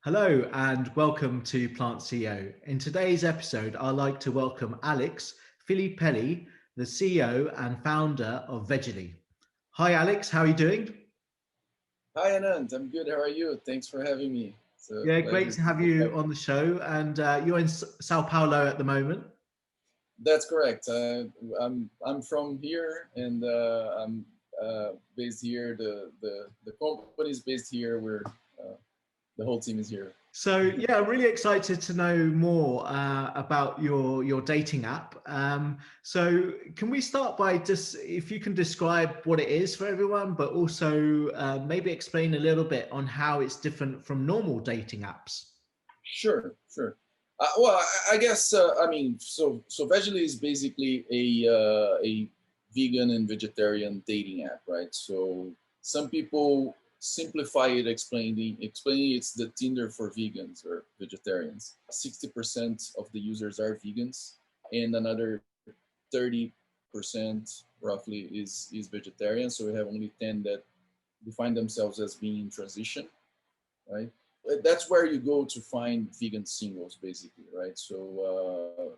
Hello and welcome to Plant CEO. In today's episode, I'd like to welcome Alex Felipelli, the CEO and founder of Veggly. Hi Alex, how are you doing? Hi Anand, I'm good. How are you? Thanks for having me. It's a Yeah, great pleasure to to have be you back. on the show. And you're in Sao Paulo at the moment. That's correct. I'm from here, and I'm based here. The company is based here. Where the whole team is here. So yeah, I'm really excited to know more about your dating app. So can we start by just if you can describe what it is for everyone, but also maybe explain a little bit on how it's different from normal dating apps? Sure, sure. I guess so. Veggly is basically a vegan and vegetarian dating app, right? So some people simplify it, explaining it's the Tinder for vegans or vegetarians. 60% of the users are vegans, and another 30% roughly is vegetarian. So we have only 10 that define themselves as being in transition, right? That's where you go to find vegan singles, basically, right? So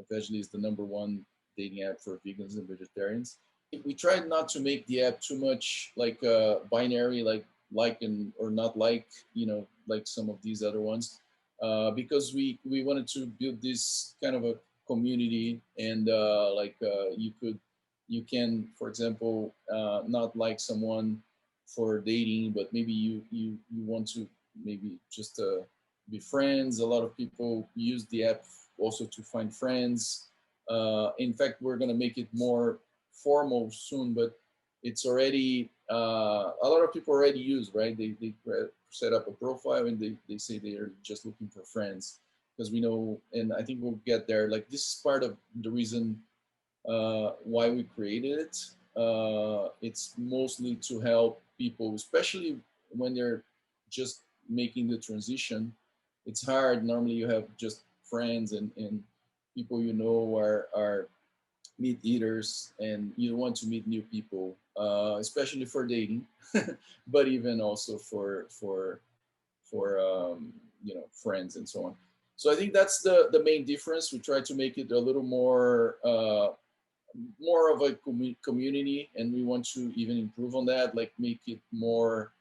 Veggly is the #1 dating app for vegans and vegetarians. We tried not to make the app too much like binary, like and or not like, like some of these other ones, because we wanted to build this kind of a community, and you can, for example, not like someone for dating, but maybe you want to maybe just be friends. A lot of people use the app also to find friends. In fact, we're gonna make it more formal soon, but it's already a lot of people already use, right? They set up a profile, and they say they are just looking for friends, because we know, and I think we'll get there. Like, this is part of the reason why we created it. It's mostly to help people, especially when they're just making the transition. It's hard. Normally, you have just friends and people are meat eaters, and you want to meet new people, especially for dating, but even also for friends and so on. So I think that's the main difference. We try to make it a little more of a community, and we want to even improve on that, like make it more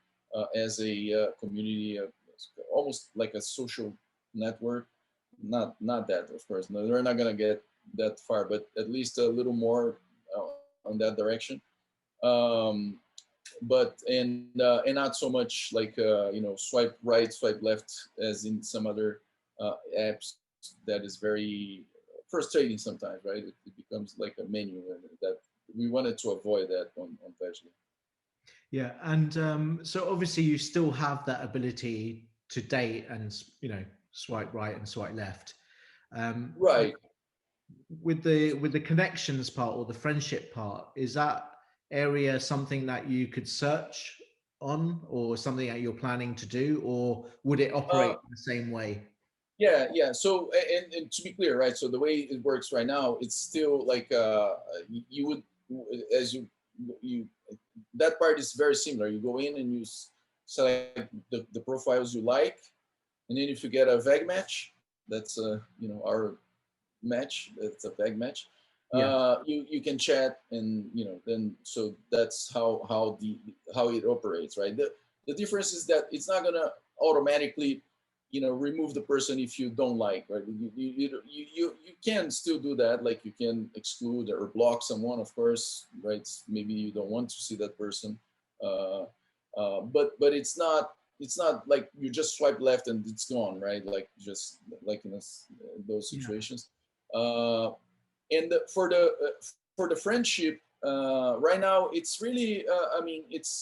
as a community, almost like a social network. Not that, of course, no, they're not gonna get that far, but at least a little more on that direction. Um, but and not so much like swipe right, swipe left, as in some other apps. That is very frustrating sometimes, right? It becomes like a menu, and that we wanted to avoid that on Veggly. Yeah, and so obviously you still have that ability to date and swipe right and swipe left. Um, Right. with the connections part or the friendship part, is that area something that you could search on or something that you're planning to do, or would it Uh, operate the same way? yeah, yeah. So, and to be clear, right? So the way it works right now, it's still like you would, as you that part is very similar. You go in and you select the profiles you like, and then if you get a veg match, that's our match. That's a veg match. Yeah, You can chat, and then, so that's how it operates, right? The difference is that it's not gonna automatically remove the person if you don't like, right? You can still do that, like you can exclude or block someone, of course, right? Maybe you don't want to see that person, uh, but it's not like you just swipe left and it's gone, right? Like, just like in those yeah, situations. uh, and for the friendship, right now it's really, I mean, it's,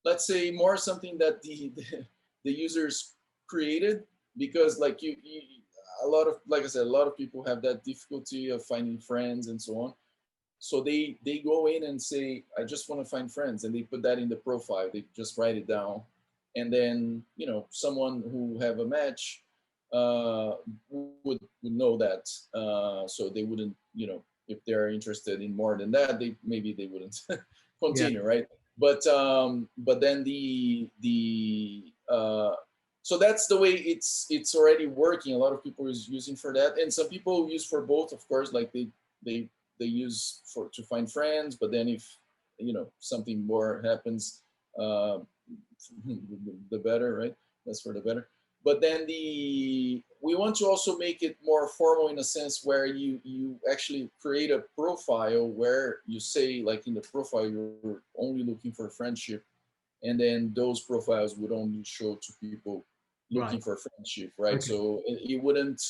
let's say, more something that the users created, because like a lot of, like I said, a lot of people have that difficulty of finding friends and so on. So they go in and say, I just want to find friends, and they put that in the profile. They just write it down, and then someone who have a match would know that. So they wouldn't, if they're interested in more than that, maybe they wouldn't yeah, continue, right? But then the so that's the way it's already working. A lot of people is using for that, and some people use for both, of course. Like they they use for to find friends, but then if something more happens, uh, the better, right? That's for the better. But then we want to also make it more formal in a sense where you actually create a profile where you say, like, in the profile you're only looking for friendship, and then those profiles would only show to people looking Right. for friendship, right? Okay. So it wouldn't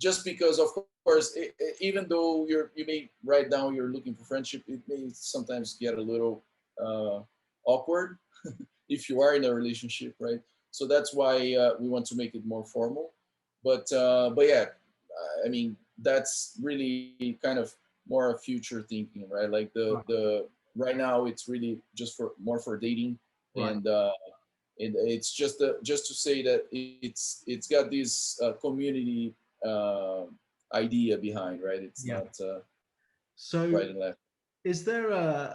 just because, of course, even though you may write down you're looking for friendship, it may sometimes get a little awkward if you are in a relationship, right? So that's why we want to make it more formal. But yeah, I mean, that's really kind of more future thinking, right? Like Right. the right now it's really just for more for dating, Right. and it's just to say that it's got this community uh, idea behind, right? It's Yeah. not So right and left. is there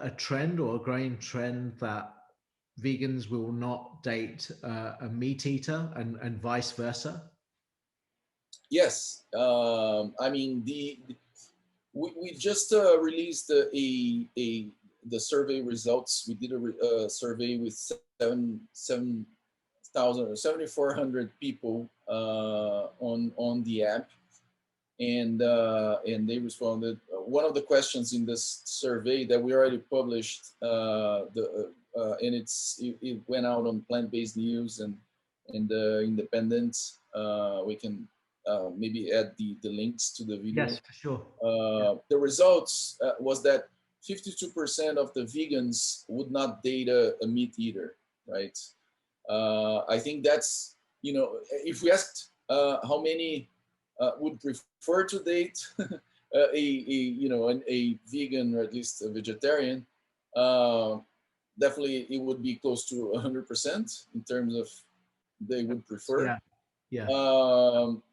a trend or a growing trend that vegans will not date a meat eater and vice versa? Yes, I mean we just released the survey results. We did a survey with 7,400 people on the app, and they responded. One of the questions in this survey that we already published, and it went out on Plant-Based News and the Independent. We can maybe add the links to the Yes, video. for sure. Yeah. The results was that 52% of the vegans would not date a meat eater, right? I think that's, if we asked how many would prefer to date a vegan or at least a vegetarian, uh, definitely it would be close to 100% in terms of they would prefer. Yeah. Yeah.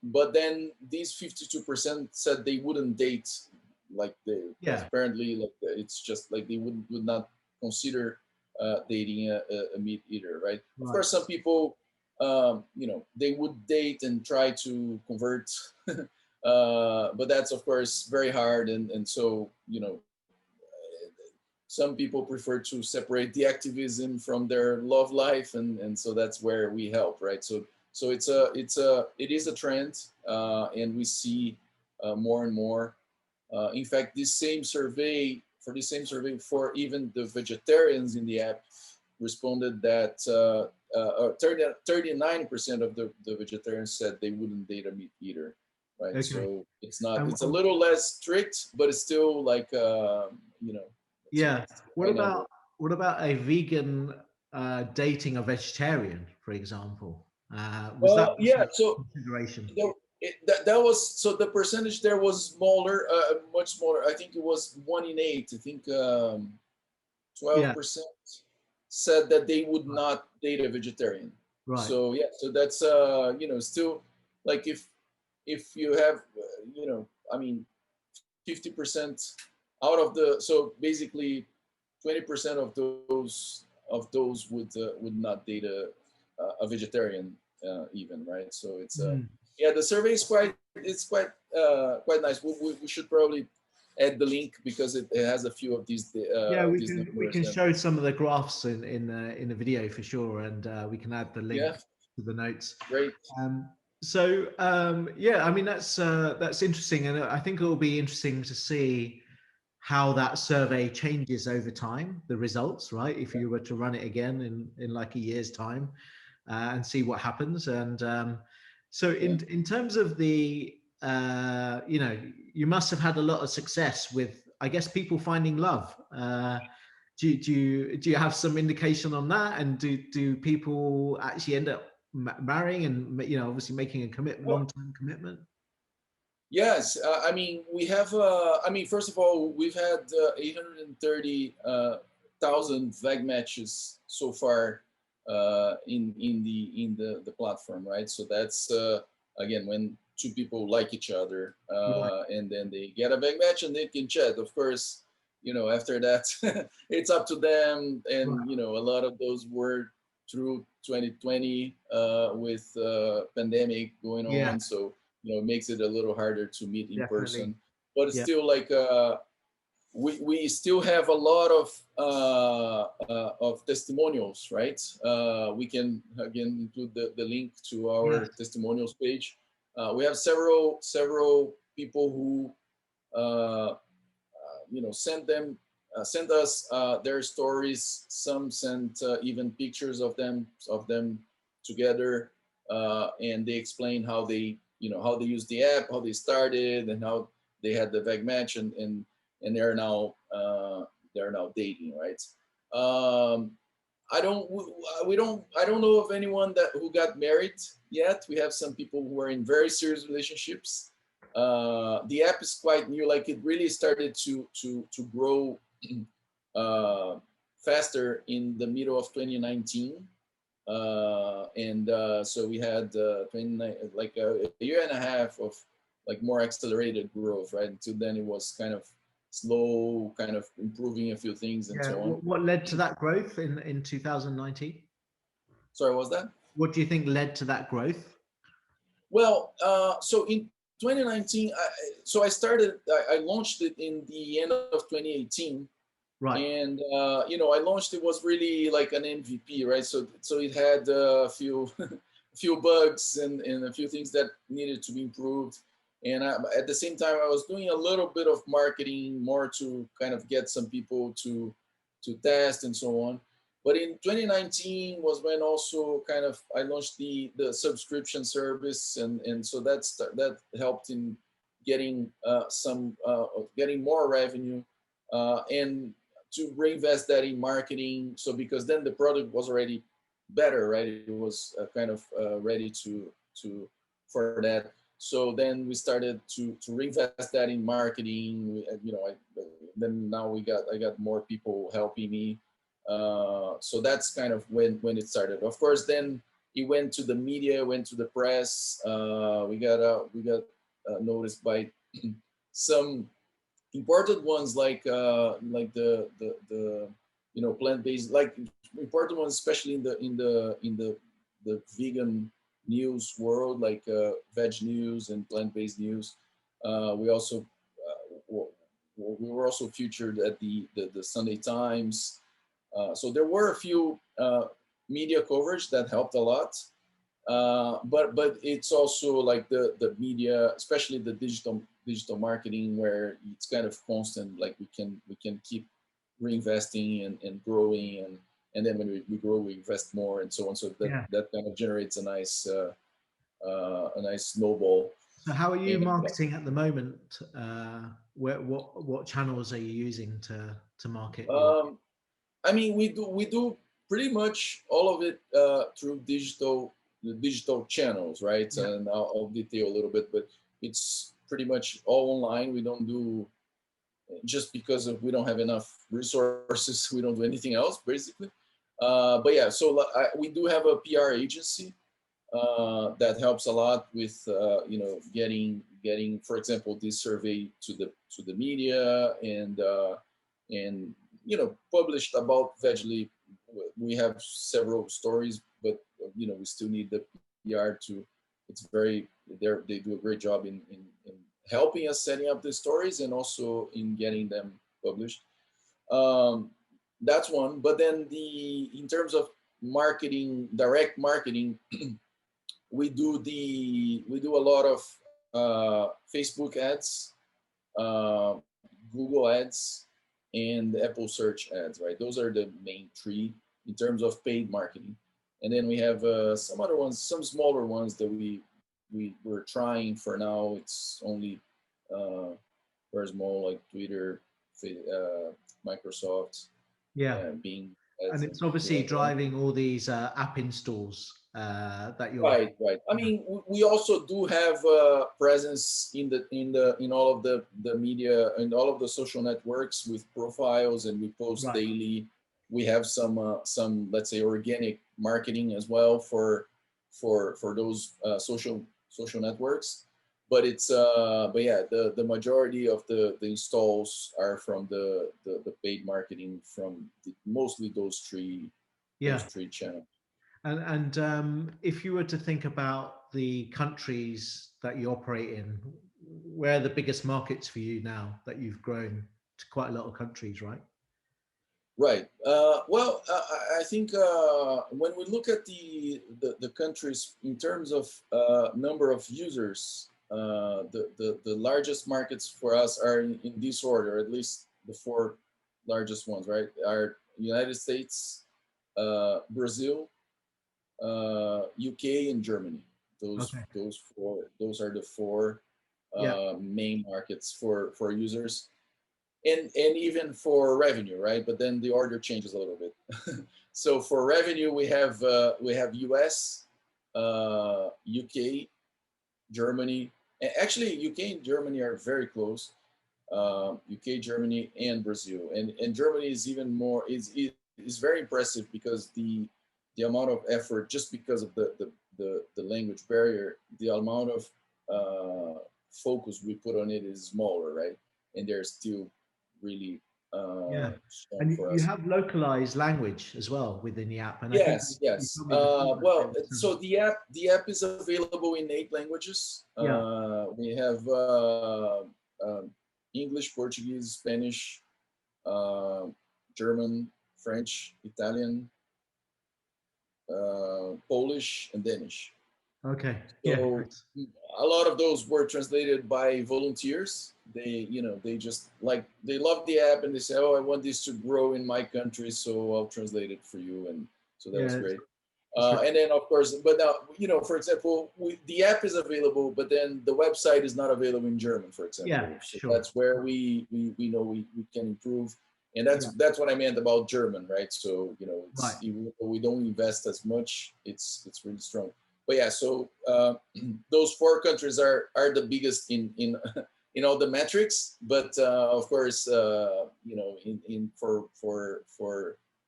But then these 52% said they wouldn't date, like they Yeah. apparently, like it's just like they would not consider dating a meat eater, right? Of Right. course, some people, they would date and try to convert, but that's of course very hard, and so some people prefer to separate the activism from their love life, and so that's where we help, right? So it is a trend, and we see more and more. In fact, this same survey for even the vegetarians in the app responded that 39% of the vegetarians said they wouldn't date a meat eater, right? Okay. So it's not, Um, it's a little less strict, but it's still like yeah. it's a What high number. about a vegan dating a vegetarian, for example? Was that Yeah, also so a consideration? that was, so the percentage there was smaller, much smaller. I think it was 1 in 8. I think Yeah. 12% said that they would Right. not date a vegetarian. Right. So yeah, so that's still, like, if you have I mean 50% out of the, so basically 20% of those would not date a vegetarian, even, right? So it's Mm. yeah, the survey is quite nice. We should probably add the link because it has a few Yeah, of we these can numbers. And show some of the graphs in the video for sure, and we can add the link yeah, to the notes. great. Yeah, I mean that's interesting, and I think it will be interesting to see how that survey changes over time, the results, right? If you were to run it again in like a year's time, and see what happens. And so Yeah. in terms of the you must have had a lot of success with, I guess, people finding love. Do you have some indication on that? And do people actually end up marrying and obviously making a Well, long-term commitment? yes, I mean we have. I mean, first of all, we've had 830,000 VEG matches so far in the platform, right? So that's again when two people like each other, Right. and then they get a VEG match and they can chat. Of course, after that it's up to them, Right. and a lot of those were through 2020 with pandemic going Yeah, on. So, it makes it a little harder to meet in definitely. person. But it's Yeah. still like we still have a lot of testimonials, right? We can again include the link to our Yes. testimonials page. We have several people who send us their stories. Some sent even pictures of them together, and they explain how they use the app, how they started, and how they had the veg match, and they're now dating, right? Um, I don't know of anyone who got married yet. We have some people who are in very serious relationships. The app is quite new. Like, it really started to grow uh, faster in the middle of 2019, and so we had like a year and a half of like more accelerated growth, right? Until then, it was kind of slow, kind of improving a few things and Yeah. so on. What led to that growth in 2019? Sorry, what was that? What do you think led to that growth? Well, so in 2019, I launched it in the end of 2018, Right. and I launched it was really like an MVP, right? So it had a few few bugs and a few things that needed to be improved. And at the same time, I was doing a little bit of marketing, more to kind of get some people to test and so on. But in 2019 was when also kind of I launched the subscription service, and so that helped in getting getting more revenue, and to reinvest that in marketing. So because then the product was already better, right? It was kind of ready to for that. So then we started to reinvest that in marketing. Then now I got more people helping me. So that's kind of when it started. Of course, then it went to the media, went to the press. We got noticed by some important ones like the plant-based, like important ones, especially in the vegan news world, like veg news and plant-based news. We also we were also featured at the Sunday Times. So there were a few media coverage that helped a lot. But it's also like the media, especially the digital marketing, where it's kind of constant. Like we can keep reinvesting and growing, and then when we grow, we invest more and so on. So that Yeah. that kind of generates a nice snowball. So how are you And marketing at the moment? What channels are you using to market your? um, I mean, we do pretty much all of it through the digital channels, right? Yeah. And I'll detail a little bit, but it's pretty much all online. We don't do, just because we don't have enough resources. We don't do anything else, basically. But yeah, so we do have a PR agency that helps a lot with getting, for example, this survey to the media, and published about Veggly. We have several stories, but we still need the PR to. It's very they do a great job in helping us setting up the stories and also in getting them published. Um, that's one. But then in terms of marketing, direct marketing, we do a lot of Facebook ads, uh, Google ads, and Apple search ads. Right, those are the main three in terms of paid marketing. And then we have some other ones, some smaller ones that we're trying for now. It's only uh, very small, like Twitter, Microsoft, Yeah. Bing And ads, it's and obviously like that. driving all these app installs that you're. Right, right. I mean, we also do have presence in all of the media and all of the social networks with profiles, and we post Right. daily. We have some, let's say, organic marketing as well for those social networks. But yeah, the majority of the installs are from the paid marketing from mostly those Yeah. three channels. And if you were to think about the countries that you operate in, where are the biggest markets for you now that you've grown to quite a lot of countries, right? Right. Well, I think when we look at the countries in terms of number of users, the largest markets for us are in this order, at least the four largest ones, right? Are United States, Brazil, UK, and Germany. Okay. Those are the four Yeah. main markets for users and even for revenue, right? But then the order changes a little bit. So for revenue, we have US, UK, Germany. Actually, UK and Germany are very close. UK, Germany, and Brazil, and Germany is even more is very impressive because the amount of effort, just because of the language barrier, the amount of focus we put on it is smaller, right? And they're still really Yeah. strong And for you us. have localized language as well within the app. And I think Yes, you yes. told me before that there Well, was some. so the app is available in 8 languages. Yeah. We have English, Portuguese, Spanish, uh, German, French, Italian, Polish, and Danish. Okay. Yeah. So Nice. a lot of those were translated by volunteers. They just like they love the app and they say, "Oh, I want this to grow in my country, so I'll translate it for you." And so that was Yeah. great. It's really, And then, of course, but now, for example, the app is available, but then the website is not available in German, for yeah, example. So sure. that's where we know we can improve, and Yeah. that's what I meant about German, right? So Right. it's even though we don't invest as much, it's really strong. But yeah, so those four countries are the biggest in in all the metrics, but of course, in for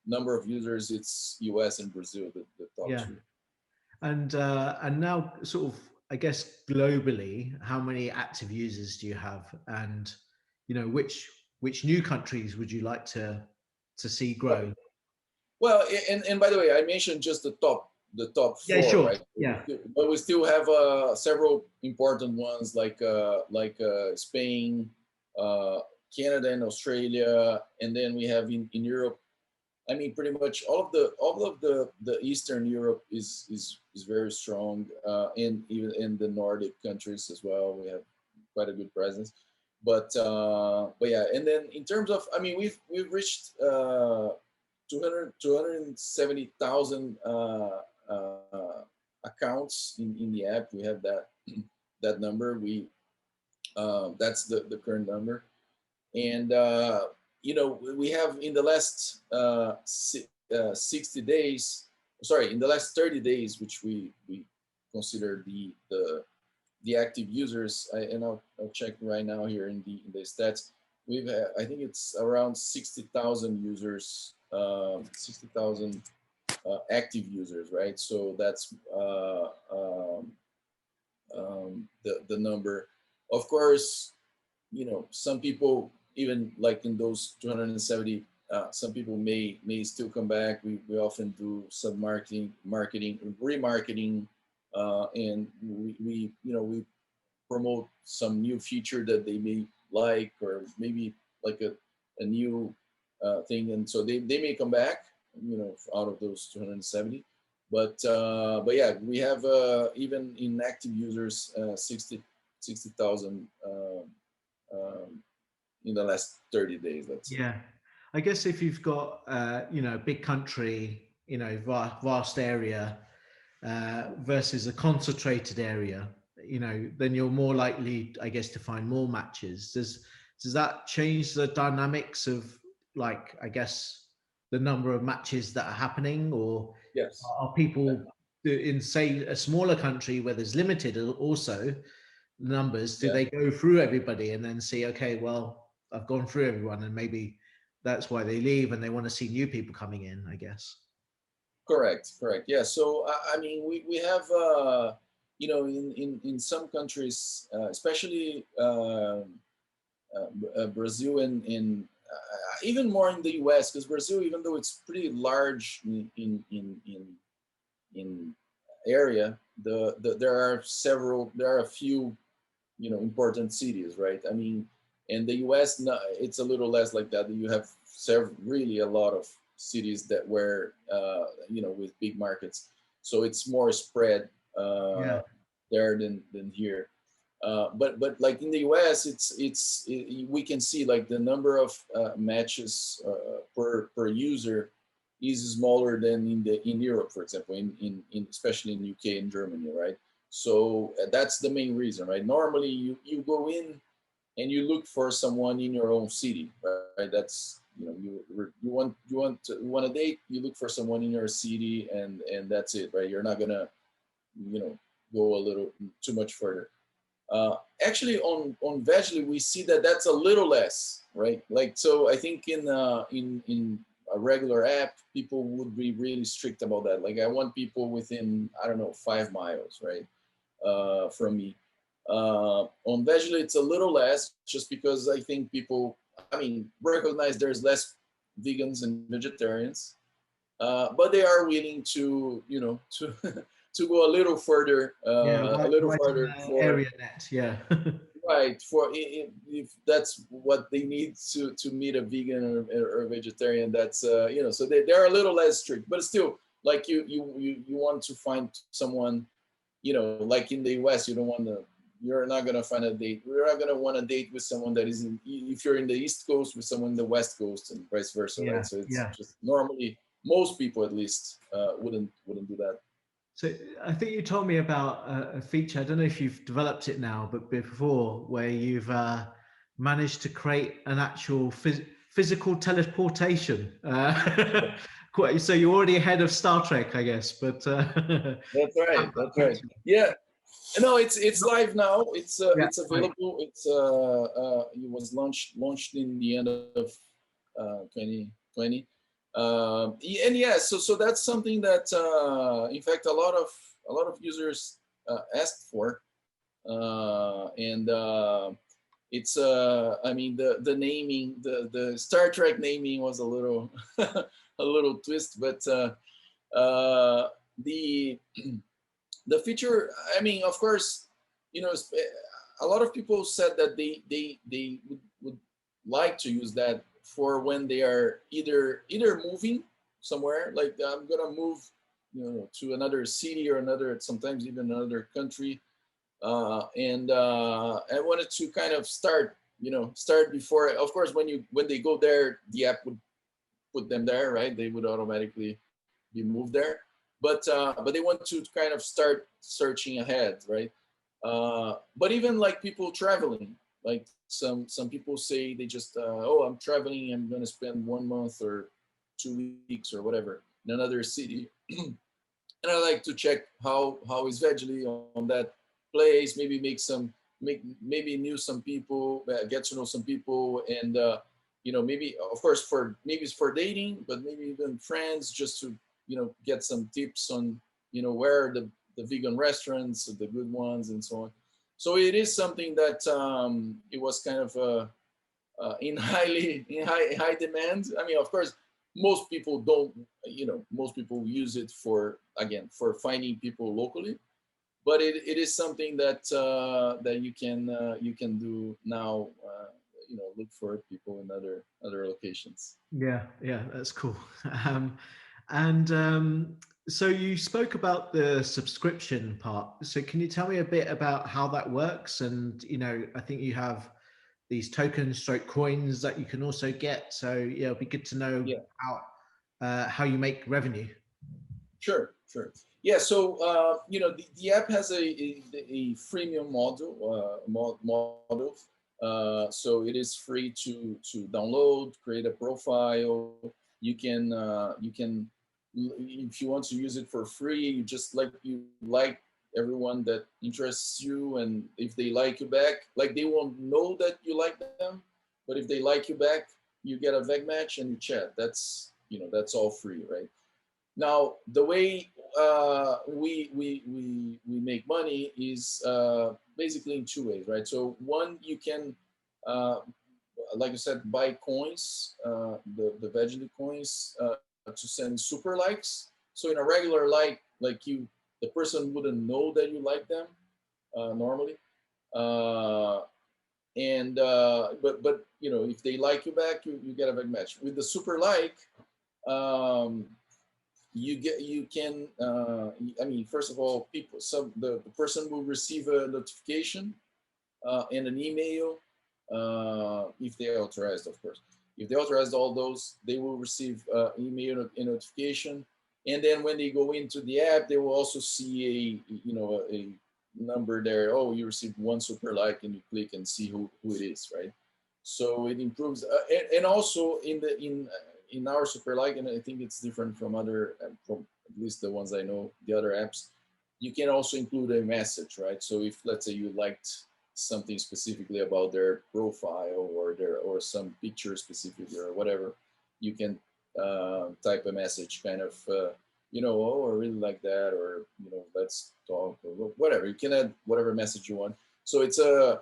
number of users, it's US and Brazil, the top Yeah. two. And now sort of, I guess globally, how many active users do you have? And which new countries would you like to see grow? Well, and by the way, I mentioned just the top Yeah, four, sure. right? Yeah. But we still have several important ones like Spain, uh, Canada, and Australia, and then we have in Europe. I mean, pretty much all of the Eastern Europe is very strong, and even in the Nordic countries as well. We have quite a good presence, but yeah. And then in terms of, I mean, we've reached 270,000 accounts in the app. We have that number. That's the current number, and we have in the last 60 days, sorry, in the last 30 days, which we consider the active users. And I'll check right now here in the stats. I think it's around 60,000 users, 60,000 active users, right? So that's the number. Of course, some people, even like in those 270, some people may still come back. We often do sub marketing, remarketing, and we promote some new feature that they may like, or maybe like a new thing, and so they may come back, out of those 270. But yeah, we have even in active users 60,000 in the last 30 days, let's say. Yeah. I guess if you've got a big country, vast area, versus a concentrated area, then you're more likely, I guess, to find more matches. Does that change the dynamics of, like, I guess, the number of matches that are happening, or Yes. are people in, say, a smaller country where there's limited also numbers, do Yeah. they go through everybody and then see, okay, well, I've gone through everyone, and maybe that's why they leave and they want to see new people coming in, I guess. Correct. Yeah. So I mean, we have in some countries, especially Brazil and in even more in the U.S., because Brazil, even though it's pretty large in in area, there are a few, important cities, right? I mean, in the US, it's a little less like that. You have really a lot of cities that were, with big markets. So it's more spread Yeah. there than here. But like in the US, we can see like the number of matches per user is smaller than in Europe, for example, in especially in UK and Germany, right? So that's the main reason, right? Normally, you go in and you look for someone in your own city, right? That's, you want a date, you look for someone in your city, and that's it, right? You're not gonna, you know go a little too much further. Actually, on Veggly, we see that that's a little less, right? Like, so I think in a regular app, people would be really strict about that. Like, I want people within, I don't know, 5 miles, right, from me. On Veggly, it's a little less, just because I think people, I mean, recognize there's less vegans and vegetarians, but they are willing to, to to go a little further, Yeah, a little widen further the for, area net. Yeah. right, for if that's what they need to meet a vegan or a vegetarian. That's, so they're a little less strict, but still, like, you want to find someone, like in the US, you're not gonna find a date. You're not gonna want to date with someone that is if you're in the East Coast with someone in the West Coast, and vice versa, right? Yeah. So it's Yeah. just, normally most people at least wouldn't do that. So I think you told me about a feature. I don't know if you've developed it now, but before, where you've managed to create an actual physical teleportation. So you're already ahead of Star Trek, I guess. But That's right. That's right. Yeah. No, it's live now. yeah, It's right. available. It was launched in the end of 2020. And yeah, so that's something that, in fact, a lot of users asked for, and it's I mean, the naming, the Star Trek naming was a little a little twist, but the the feature, I mean, of course, a lot of people said that they would like to use that for when they are either moving somewhere, like, I'm gonna move, to another city, or another, sometimes even another country, and I wanted to kind of start before. Of course, when they go there, the app would put them there, right? They would automatically be moved there. But they want to kind of start searching ahead, right? But even like people traveling, like some people say they just, oh, I'm traveling, I'm going to spend 1 month or 2 weeks or whatever in another city, and I like to check how is Veggly on that place. Maybe maybe knew some people, get to know some people, and maybe, of course, maybe it's for dating, but maybe even friends, just to get some tips on where are the vegan restaurants, the good ones, and so on. So it is something that, it was kind of in high demand. I mean, of course, most people don't. Most people use it for, again, for finding people locally, but it is something that that you can do now. Look for people in other locations. Yeah, yeah, that's cool. Um, and so you spoke about the subscription part. So can you tell me a bit about how that works? And I think you have these tokens, stroke coins that you can also get. So yeah, it'd be good to know Yeah. how you make revenue. Sure. Yeah. So the app has a freemium model. So it is free to download, create a profile. You can, if you want to use it for free, you like everyone that interests you, and if they like you back, like, they won't know that you like them, but if they like you back, you get a veg match and you chat. That's all free, right? Now, the way we make money is basically in two ways, right? So one, you can, uh, like I said, buy coins, the Veggly coins, to send super likes. So in a regular like you, the person wouldn't know that you like them normally. Uh, and but you know, if they like you back, you get a big match. With the super like, um, you can I mean, first of all, people, some the person will receive a notification and an email if they are authorized, of course. If they authorized all those, they will receive email and notification. And then when they go into the app, they will also see a, you know, a number there. Oh, you received one super like, and you click and see who it is, right? So it improves, and also in our super like, and I think it's different from other, from at least the ones I know, the other apps. You can also include a message, right? So if, let's say, you liked something specifically about their profile or their, or some picture specifically or whatever, you can type a message kind of, you know, oh, I really like that, or, you know, let's talk, or whatever. You can add whatever message you want. So it's a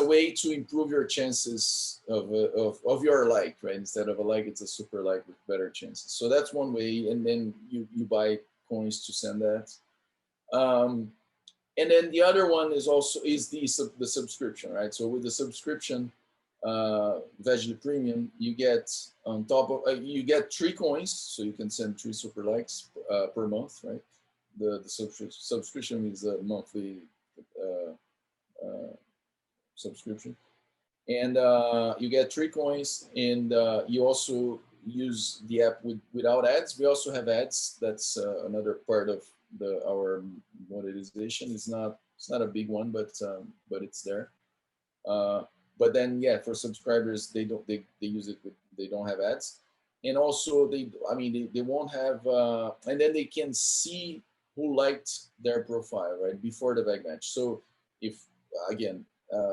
way to improve your chances of your like, right? Instead of a like, it's a super like with better chances. So that's one way. And then you buy coins to send that. Um, and then the other one is also is the subscription, right? So with the subscription, Veggly Premium, you get on top of you get 3 coins, so you can send 3 super likes per month, right? The subscription is a monthly uh, uh, subscription, and you get 3 coins, and you also use the app without ads. We also have ads. That's another part of our monetization. It's not a big one, but it's there. Uh, but then, yeah, for subscribers, they use it with, they don't have ads, and also I mean, they won't have, and then they can see who liked their profile right before the back match. So if, again,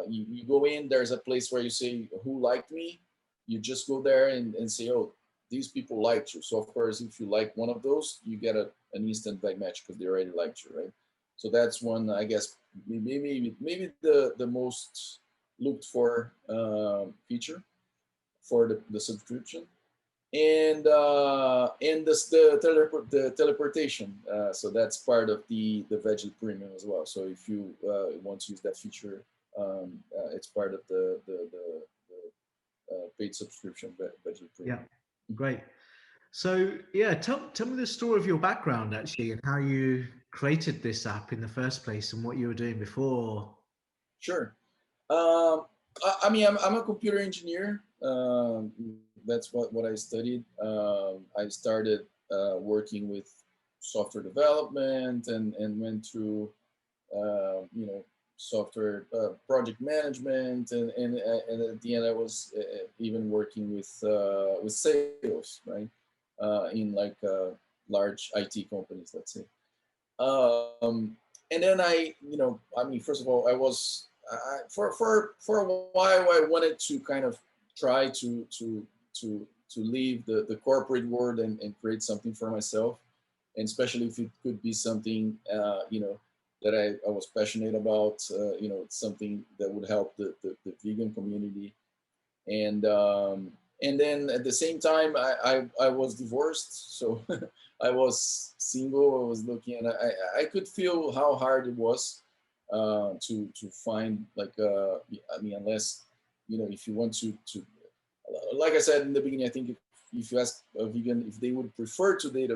you go in, there's a place where you say who liked me. You just go there and say, oh, these people liked you. So of course, if you like one of those, you get an instant back match because they already liked you, right? So that's one, I guess, maybe the most looked for feature for the subscription, and the teleportation. So that's part of the Veggly Premium as well. So if you want to use that feature, it's part of the paid subscription Veggly Premium. Yeah, great. So yeah, tell me the story of your background actually, and how you created this app in the first place, and what you were doing before. Sure. I mean, I'm a computer engineer. That's what I studied. I started working with software development and went through, you know, software project management, and at the end I was even working with sales, right, in like large IT companies, let's say. And then you know, I mean, first of all, I was for a while I wanted to kind of try to leave the corporate world and create something for myself, and especially if it could be something you know, that I was passionate about, you know, something that would help the vegan community, and then at the same time I was divorced, so I was single. I was looking, and I could feel how hard it was to find like I mean, unless, you know, if you want to, like I said in the beginning, I think if you ask a vegan if they would prefer to date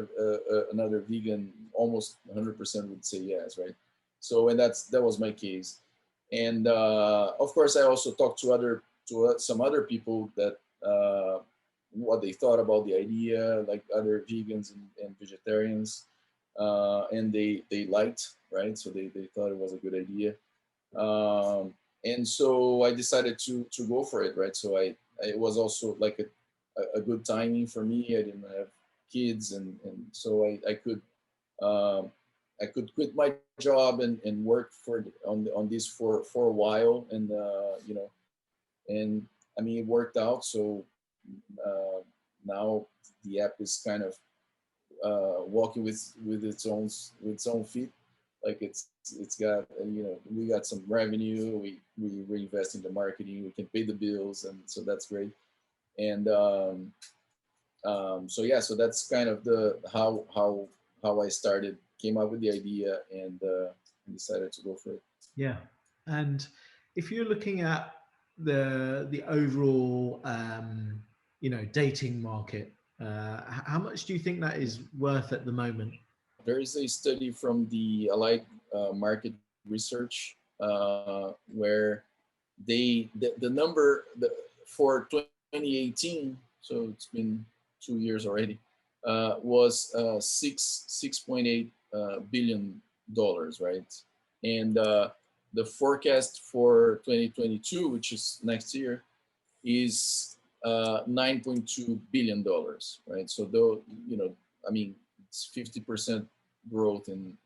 another vegan, almost 100% would say yes, right? So, and that was my case, and of course I also talked to some other people that what they thought about the idea, like other vegans and vegetarians, and they liked, right? So they thought it was a good idea, and so I decided to go for it, right? So it was also like a good timing for me. I didn't have kids, and so um, I could quit my job and work on this for a while, and you know, and I mean, it worked out. So now the app is kind of walking with its own feet. Like it's got, you know, we got some revenue. We reinvest in the marketing. We can pay the bills, and so that's great. And So yeah, so that's kind of the how I started, came up with the idea, and decided to go for it. Yeah. And if you're looking at the overall dating market, how much do you think that is worth at the moment? There is a study from the Allied Market Research where the number for 2018, so it's been 2 years already, was 6.8 billion dollars, right? And the forecast for 2022, which is next year, is 9.2 billion dollars, right? So though, I mean, it's 50% growth in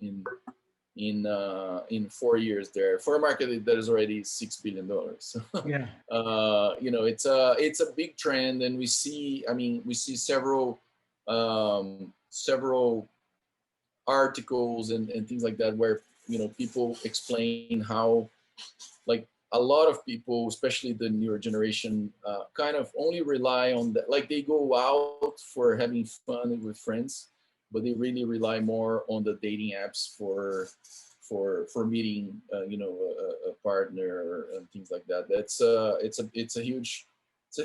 4 years there for a market that is already $6 billion. Yeah. It's a big trend, and we see, I mean, we see several articles and things like that where people explain how, like, a lot of people, especially the newer generation, kind of only rely on that. Like, they go out for having fun with friends, but they really rely more on the dating apps for meeting, a partner and things like that. It's a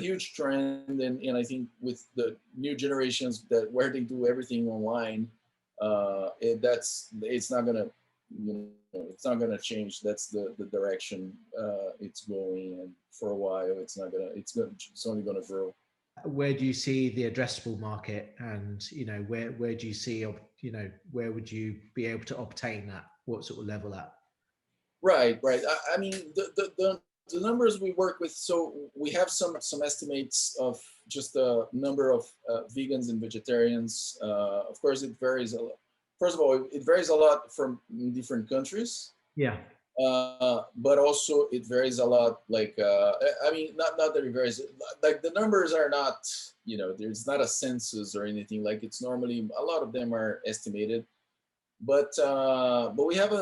huge trend, and I think with the new generations that where they do everything online, it's not gonna, it's not gonna change. That's the direction it's going, and for a while it's only gonna grow. Where do you see the addressable market, and where do you see, where would you be able to obtain that? What sort of level at? Right. I mean, the numbers we work with. So we have some estimates of just the number of vegans and vegetarians. Of course, it varies a lot. First of all, it varies a lot from different countries. Yeah. But also it varies a lot. Like, I mean, not that it varies. Like, the numbers are not, there's not a census or anything. Like, it's normally, a lot of them are estimated. But we have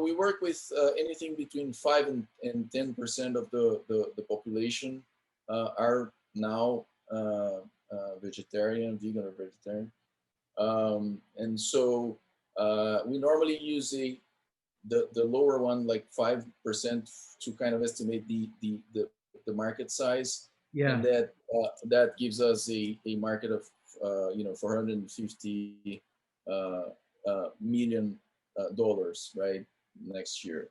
we work with anything between 5 and 10% of the population are now vegetarian, vegan, or vegetarian. And so we normally use the lower one, like 5%, to kind of estimate the market size. Yeah. And that gives us a market of 450 million dollars, right, next year.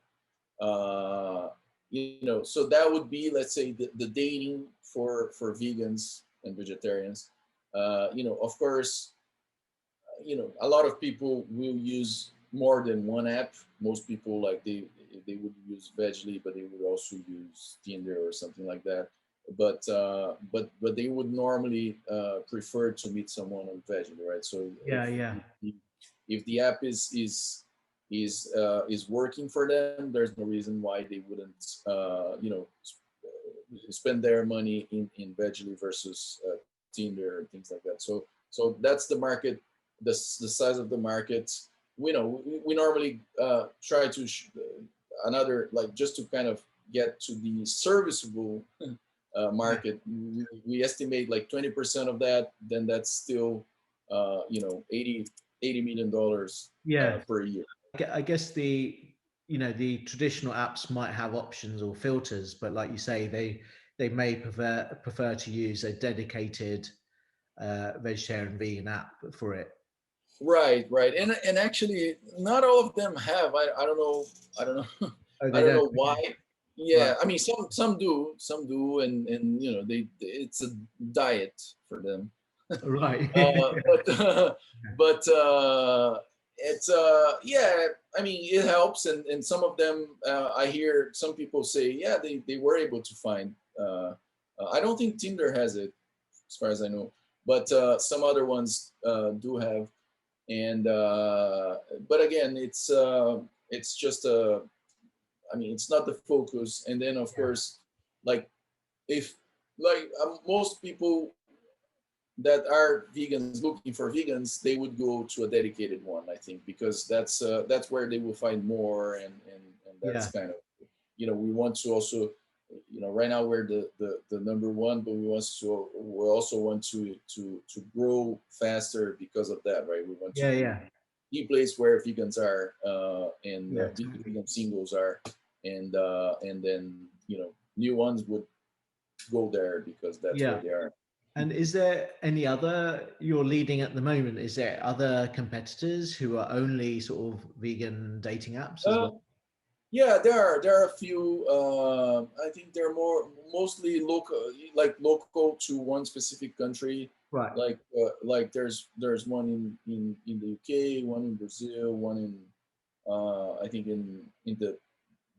So that would be, let's say, the dating for vegans and vegetarians. Of course, a lot of people will use more than one app. Most people, like, they would use Veggly, but they would also use Tinder or something like that. But they would normally prefer to meet someone on Veggly, right? So Yeah. if the app is working for them, there's no reason why they wouldn't spend their money in Veggly versus Tinder and things like that. So that's the market, the size of the market. We normally try to another, like, just to kind of get to the serviceable market. We estimate like 20% of that. Then that's still 80 million dollars per year. I guess the traditional apps might have options or filters, but like you say, they may prefer to use a dedicated vegetarian vegan app for it. Right. And actually, not all of them have. I don't know. I don't know. Oh, I they don't don't. know why. Yeah, Right. I mean, some do, and it's a diet for them. Right. But it's yeah. I mean, it helps, and some of them, I hear some people say, yeah, they were able to find. I don't think Tinder has it, as far as I know, but some other ones do have. And but again, it's just I mean, it's not the focus. And then, of course, like, if, like, most people that are vegans looking for vegans, they would go to a dedicated one, I think, because that's where they will find more, and that's kind of, we want to also right now we're the number one, but we also want to grow faster because of that, right? We want to Yeah, be yeah, the place where vegans are, and yeah, totally. vegan singles are, and then new ones would go there because that's where Yeah. they are. And is there any other you're leading at the moment? Is there other competitors who are only sort of vegan dating apps as Uh, well? yeah, there are a few. I think they're mostly local, like local to one specific country. Right. Like there's one in the UK, one in Brazil, one in I think in the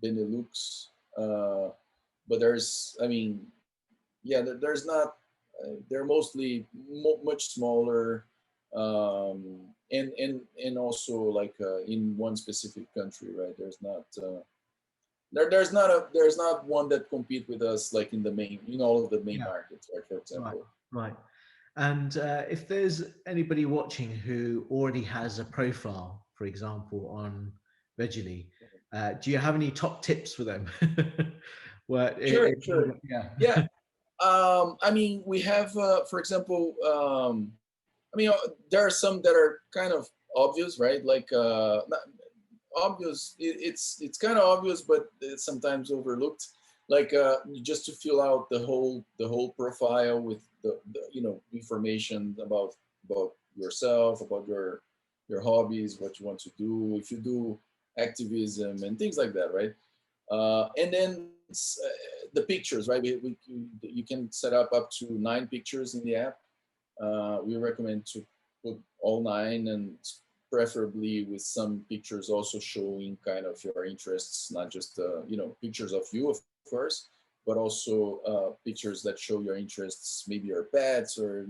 Benelux. But there's, I mean, yeah, there's not. They're mostly much smaller, and also like in one specific country, right? There's not one that compete with us like in all of the main Yeah. markets, right? For Right. example. Right. And if there's anybody watching who already has a profile, for example, on Veggly, do you have any top tips for them? Where, Sure, sure. yeah. Yeah. I mean, we have, for example, I mean, there are some that are kind of obvious, right? Like, not obvious. It's kind of obvious, but it's sometimes overlooked. Like, just to fill out the whole profile with the information about yourself, about your hobbies, what you want to do, if you do activism and things like that, right? And then the pictures, right? You can set up to 9 pictures in the app. We recommend to put all 9, and preferably with some pictures also showing kind of your interests, not just pictures of you, of course, but also pictures that show your interests, maybe your pets or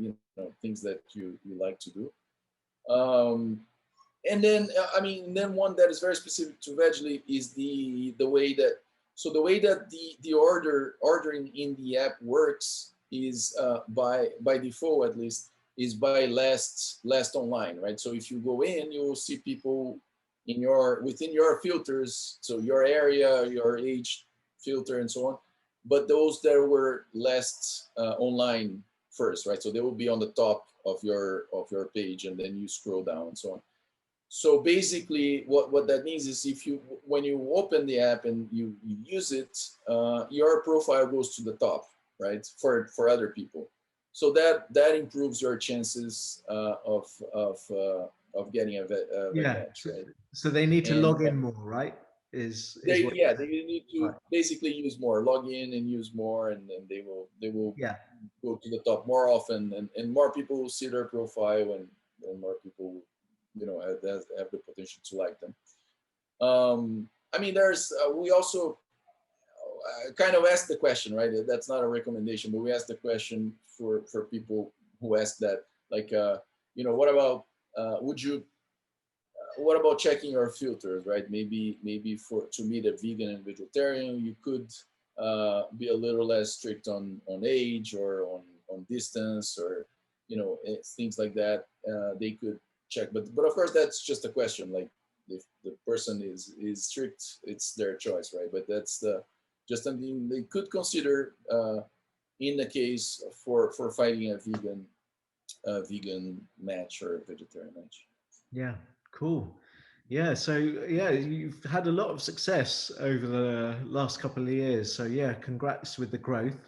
things that you like to do. Um, and then I mean, then one that is very specific to Veggly is the way that the ordering in the app works is by default, at least, is by last online, right? So if you go in, you will see people within your filters, so your area, your age filter, and so on. But those that were last online first, right? So they will be on the top of your page, and then you scroll down and so on. So basically, what that means is when you open the app and you use it, your profile goes to the top, right? For other people. So that improves your chances of getting a veg Yeah. match, So, right? so they need to And log in more, right? Is they what yeah you're they saying. need to Right. basically use more, log in and use more, and then they will Yeah. go to the top more often, and more people will see their profile, and more people have the potential to like them. I mean, there's we also kind of asked the question, right? That's not a recommendation, but we asked the question for people who asked that, like, what about would you what about checking your filters, right? Maybe for to meet a vegan and vegetarian, you could be a little less strict on age or on distance, or things like that. They could check, but of course that's just a question. Like, if the person is strict, it's their choice, right? But that's just something they could consider in the case for fighting a vegan match or a vegetarian match. Yeah. Cool. Yeah. So yeah, you've had a lot of success over the last couple of years. So yeah, congrats with the growth.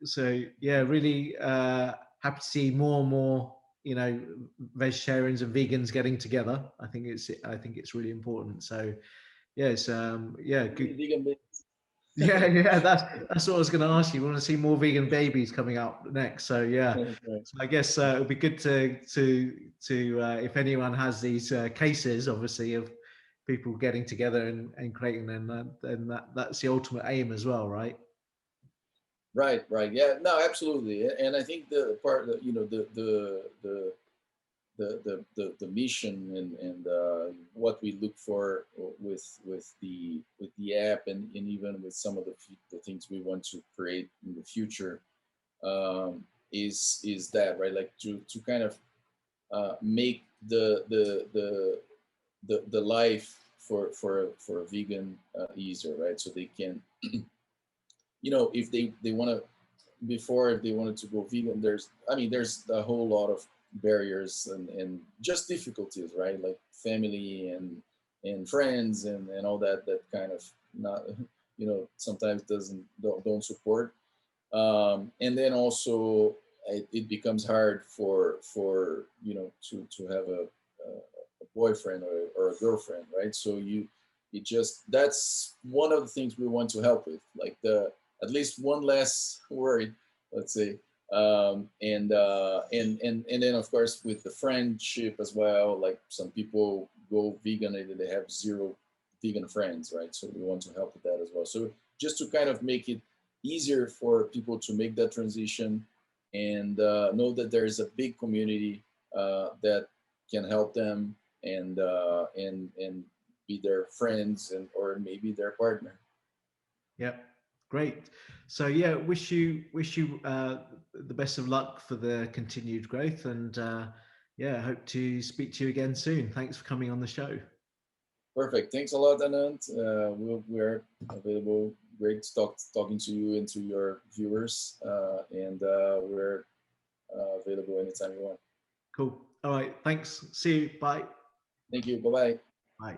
So yeah, really happy to see more and more, vegetarians and vegans getting together. I think it's really important. So yes, yeah, good. Vegan. Yeah, yeah, that's what I was going to ask you. We want to see more vegan babies coming up next. So yeah, Right. so I guess it'll be good to if anyone has these cases, obviously, of people getting together and creating them, then that's the ultimate aim as well, right? Right, right. Yeah, no, absolutely. And I think the part that the mission and what we look for with the app, and even with some of the things we want to create in the future, is that, right? Like, to kind of make the life for a vegan easier, right? So they can if they want to, before, if they wanted to go vegan, there's a whole lot of barriers and just difficulties, right? Like family and friends and all that kind of not, sometimes don't support. And then also it becomes hard for to have a boyfriend or a girlfriend, right? So it just, that's one of the things we want to help with, like the at least one less worry, let's say. And then of course with the friendship as well, like some people go vegan and they have zero vegan friends, right? So we want to help with that as well. So just to kind of make it easier for people to make that transition, and know that there is a big community that can help them, and be their friends and or maybe their partner. Yeah, great. So yeah, wish you the best of luck for the continued growth, and yeah, hope to speak to you again soon. Thanks for coming on the show. Perfect. Thanks a lot, Anand. We're available. Great talking to you and to your viewers, and we're available anytime you want. Cool. All right. Thanks. See you. Bye. Thank you. Bye bye. Bye.